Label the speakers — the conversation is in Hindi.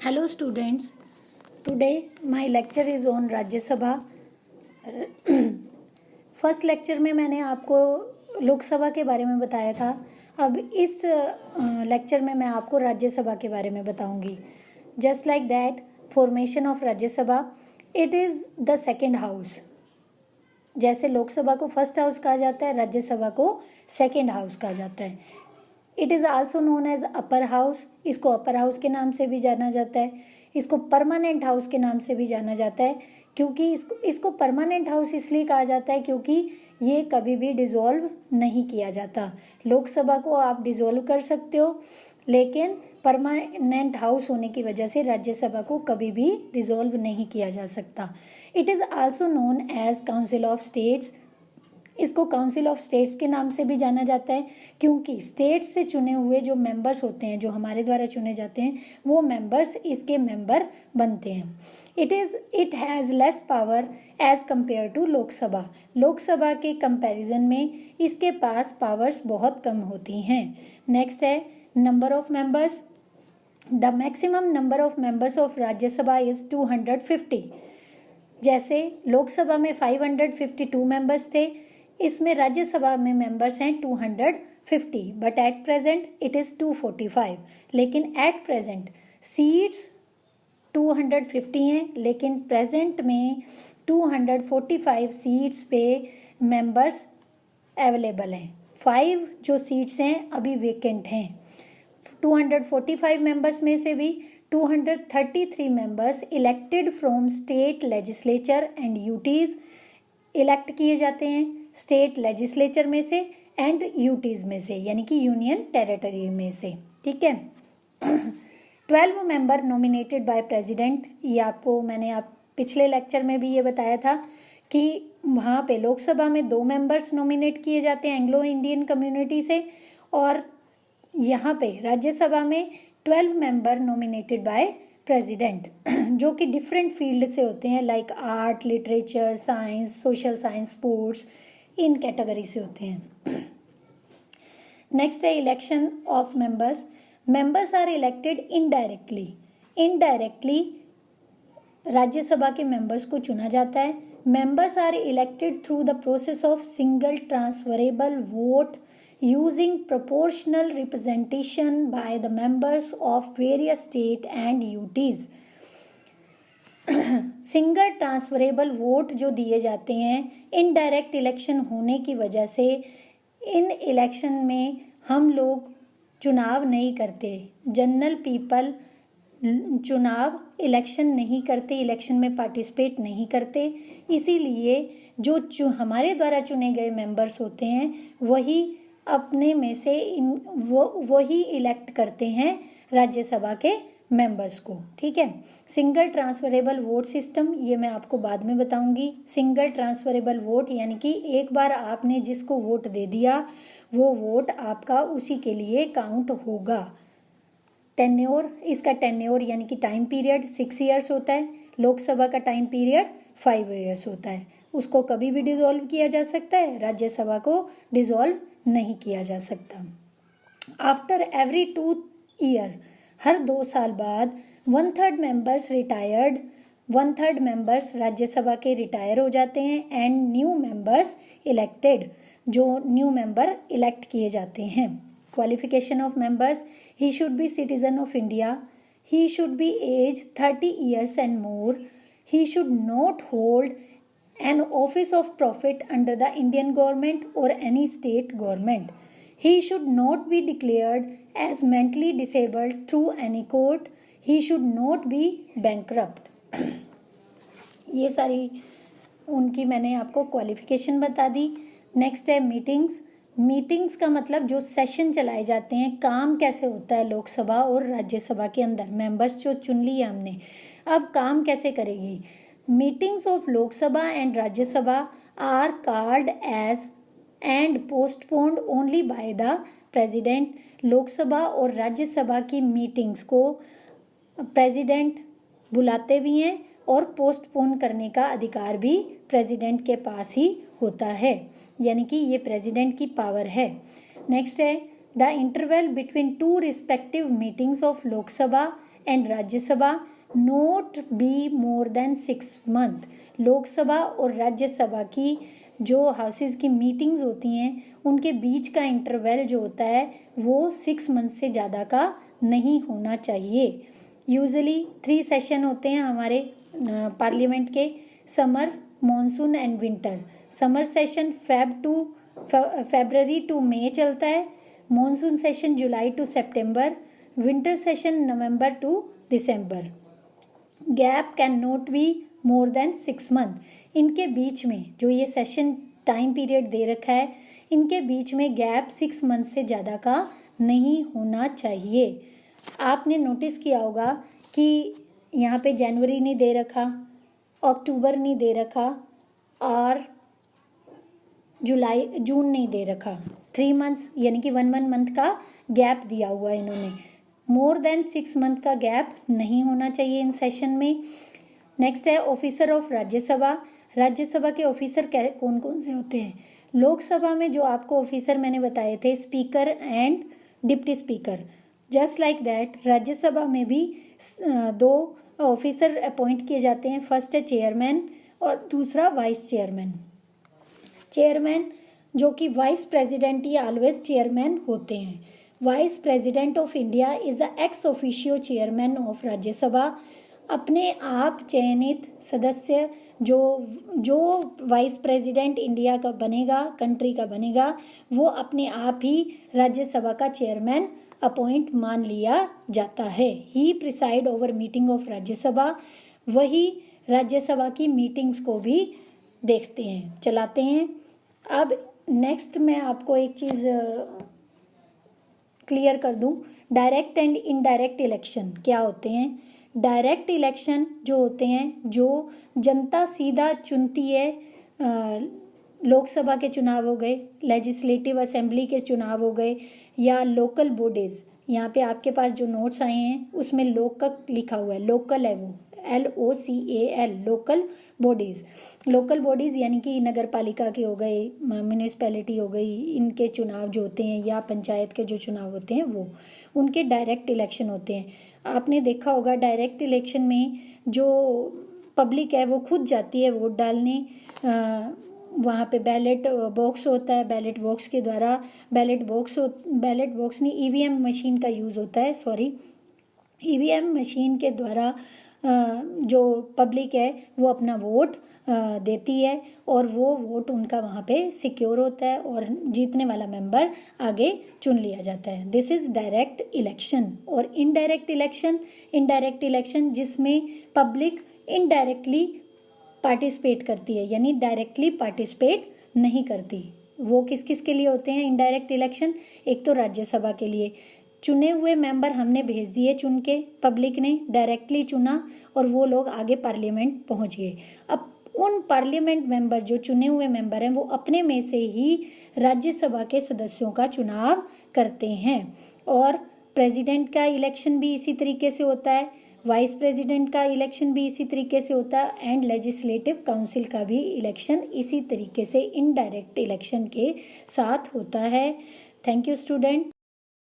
Speaker 1: Hello students, today my lecture is on राज्य सभा। फर्स्ट लेक्चर में मैंने आपको लोकसभा के बारे में बताया था। अब इस लेक्चर में मैं आपको राज्यसभा के बारे में बताऊंगी। Just like that, formation of Rajya Sabha, it is the second house. जैसे लोकसभा को फर्स्ट हाउस कहा जाता है, राज्यसभा को सेकेंड हाउस कहा जाता है। It is also known as upper house. इसको अपर हाउस के नाम से भी जाना जाता है। इसको परमानेंट हाउस के नाम से भी जाना जाता है, क्योंकि इसको परमानेंट हाउस इसलिए कहा जाता है क्योंकि ये कभी भी डिसॉल्व नहीं किया जाता। लोकसभा को आप डिसॉल्व कर सकते हो, लेकिन परमानेंट हाउस होने की वजह से राज्यसभा को कभी भी डिसॉल्व नहीं किया जा सकता। It is also known as council of states. इसको काउंसिल ऑफ स्टेट्स के नाम से भी जाना जाता है, क्योंकि स्टेट्स से चुने हुए जो मेंबर्स होते हैं, जो हमारे द्वारा चुने जाते हैं, वो मेंबर्स इसके मेंबर बनते हैं। It has less power as compare to Lok Sabha. Lok Sabha के कंपैरिजन में इसके पास पावर्स बहुत कम होती हैं। नेक्स्ट है number of members. The maximum number of members of Rajya Sabha is 250। जैसे लोकसभा में 552 मेंबर्स थे, इसमें राज्यसभा में मेंबर्स हैं 250, but at present it is 245। लेकिन एट प्रेजेंट सीट्स 250 हैं, लेकिन प्रेजेंट में 245 सीट्स पे मेंबर्स अवेलेबल हैं। 5 जो सीट्स हैं अभी वेकेंट हैं। 245 मेंबर्स में से भी 233 members elected from state legislature and UTs elect किए जाते हैं, स्टेट लेजिस्लेचर में से एंड यूटीज़ में से, यानी कि यूनियन टेरिटरी में से। ठीक है। 12 मेंबर नॉमिनेटेड बाय प्रेसिडेंट। ये आपको मैंने पिछले लेक्चर में भी ये बताया था कि वहाँ पे लोकसभा में 2 मेंबर्स नॉमिनेट किए जाते हैं एंग्लो इंडियन कम्युनिटी से, और यहाँ पे राज्यसभा में 12 मेंबर नॉमिनेटेड बाय प्रेसिडेंट, जो कि डिफरेंट फील्ड से होते हैं, like art, literature, science, social science, sports, इन कैटेगरी से होते हैं। नेक्स्ट है election of members. Members are elected indirectly. Indirectly Rajya Sabha के मेंबर्स को चुना जाता है। Members are elected through the process of single transferable vote using proportional representation by the members of various state and UTs। Single transferable vote जो दिए जाते हैं, इनडायरेक्ट इलेक्शन होने की वजह से इन इलेक्शन में हम लोग चुनाव नहीं करते। जनरल पीपल चुनाव इलेक्शन नहीं करते, इलेक्शन में पार्टिसिपेट नहीं करते। इसीलिए जो हमारे द्वारा चुने गए मेंबर्स होते हैं, वही अपने में से वही इलेक्ट करते हैं राज्यसभा के मेंबर्स को। ठीक है। सिंगल ट्रांसफरेबल वोट सिस्टम, ये मैं आपको बाद में बताऊंगी। सिंगल ट्रांसफरेबल वोट यानी कि एक बार आपने जिसको वोट दे दिया, वो वोट आपका उसी के लिए काउंट होगा। टेन्योर, इसका टेन्योर यानी कि टाइम पीरियड 6 ईयर्स होता है। लोकसभा का टाइम पीरियड 5 ईयर्स होता है। उसको कभी भी डिसॉल्व किया जा सकता है, राज्यसभा को डिसॉल्व नहीं किया जा सकता। आफ्टर एवरी 2 ईयर, हर 2 साल बाद 1/3 मेंबर्स रिटायर्ड, 1/3 मेंबर्स राज्यसभा के रिटायर हो जाते हैं एंड न्यू मेंबर्स इलेक्टेड, जो न्यू मेंबर इलेक्ट किए जाते हैं। Qualification of members: he should be citizen of India, he should be age 30 years and more, he should not hold an office of profit under the Indian government or any state government. He should not be declared as mentally disabled through any court. He should not be bankrupt. ये सारी उनकी मैंने आपको क्वालिफिकेशन बता दी। नेक्स्ट है मीटिंग्स। मीटिंग्स का मतलब जो सेशन चलाए जाते हैं, काम कैसे होता है लोकसभा और राज्यसभा के अंदर। मेंबर्स जो चुन लिए हमने, अब काम कैसे करेगी। Meetings of Lok Sabha and Rajya Sabha are called as and postponed only by the President। Lok Sabha और राज्यसभा की मीटिंग्स को प्रेसिडेंट बुलाते भी हैं और पोस्टपोन करने का अधिकार भी प्रेसिडेंट के पास ही होता है, यानी कि ये प्रेसिडेंट की पावर है। नेक्स्ट है the interval between 2 respective meetings of Lok Sabha and Rajya Sabha not be more than 6 month. Lok Sabha और राज्यसभा की जो हाउसेस की मीटिंग्स होती हैं उनके बीच का इंटरवल जो होता है वो 6 मंथ से ज़्यादा का नहीं होना चाहिए। यूजुअली 3 सेशन होते हैं हमारे पार्लियामेंट के, summer, monsoon and winter. Summer session February to May चलता है, monsoon session July to September, winter session November to December. Gap can not be more than 6 month. इनके बीच में जो ये सेशन टाइम पीरियड दे रखा है इनके बीच में गैप 6 मंथ से ज़्यादा का नहीं होना चाहिए। आपने नोटिस किया होगा कि यहाँ पे जनवरी नहीं दे रखा, अक्टूबर नहीं दे रखा और जून नहीं दे रखा। 3 मंथ्स यानी कि 1 मंथ का गैप दिया हुआ है इन्होंने। मोर देन 6 मंथ का गैप नहीं होना चाहिए इन सेशन में। नेक्स्ट है ऑफिसर ऑफ राज्यसभा। राज्यसभा के ऑफिसर कौन कौन से होते हैं? लोकसभा में जो आपको ऑफिसर मैंने बताए थे, speaker and deputy speaker, just like that Rajya Sabha में भी 2 ऑफिसर अपॉइंट किए जाते हैं। फर्स्ट है चेयरमैन और दूसरा वाइस चेयरमैन। चेयरमैन जो कि वाइस प्रेसिडेंट ही ऑलवेज चेयरमैन होते हैं। Vice president of India is the ex officio chairman of Rajya Sabha. अपने आप चयनित सदस्य जो वाइस प्रेसिडेंट इंडिया का बनेगा, कंट्री का बनेगा, वो अपने आप ही राज्यसभा का चेयरमैन अपॉइंट मान लिया जाता है। He preside over meeting of Rajya Sabha. वही राज्यसभा की मीटिंग्स को भी देखते हैं, चलाते हैं। अब नेक्स्ट मैं आपको एक चीज़ क्लियर कर दूं, डायरेक्ट एंड इनडायरेक्ट इलेक्शन क्या होते हैं। डायरेक्ट इलेक्शन जो होते हैं, जो जनता सीधा चुनती है, लोकसभा के चुनाव हो गए, लेजिस्लेटिव असेंबली के चुनाव हो गए, या लोकल बॉडीज़। यहाँ पे आपके पास जो नोट्स आए हैं उसमें लोकल लिखा हुआ है, लोकल है वो, LOCAL, local bodies. Local bodies यानी कि नगर पालिका के हो गए, म्यूनिसिपैलिटी हो गई, इनके चुनाव जो होते हैं, या पंचायत के जो चुनाव होते हैं वो उनके डायरेक्ट इलेक्शन होते हैं। आपने देखा होगा डायरेक्ट इलेक्शन में जो पब्लिक है वो खुद जाती है वोट डालने। वहाँ पे बैलेट बॉक्स होता है, बैलेट बॉक्स के द्वारा बैलेट बॉक्स नहीं, EVM मशीन का यूज़ होता है, EVM मशीन के द्वारा जो पब्लिक है वो अपना वोट देती है और वो वोट उनका वहाँ पे सिक्योर होता है और जीतने वाला मेंबर आगे चुन लिया जाता है। This is direct election. और इनडायरेक्ट इलेक्शन जिसमें पब्लिक इनडायरेक्टली पार्टिसिपेट करती है, यानी डायरेक्टली पार्टिसिपेट नहीं करती। वो किस किस के लिए होते हैं इनडायरेक्ट इलेक्शन? एक तो राज्यसभा के लिए, चुने हुए मेंबर हमने भेज दिए चुन के, पब्लिक ने डायरेक्टली चुना और वो लोग आगे पार्लियामेंट पहुंच गए। अब उन पार्लियामेंट मेंबर जो चुने हुए मेंबर हैं वो अपने में से ही राज्यसभा के सदस्यों का चुनाव करते हैं। और प्रेसिडेंट का इलेक्शन भी इसी तरीके से होता है, वाइस प्रेसिडेंट का इलेक्शन भी इसी तरीके से होता है एंड लेजिस्लेटिव काउंसिल का भी इलेक्शन इसी तरीके से इनडायरेक्ट इलेक्शन के साथ होता है। Thank you student.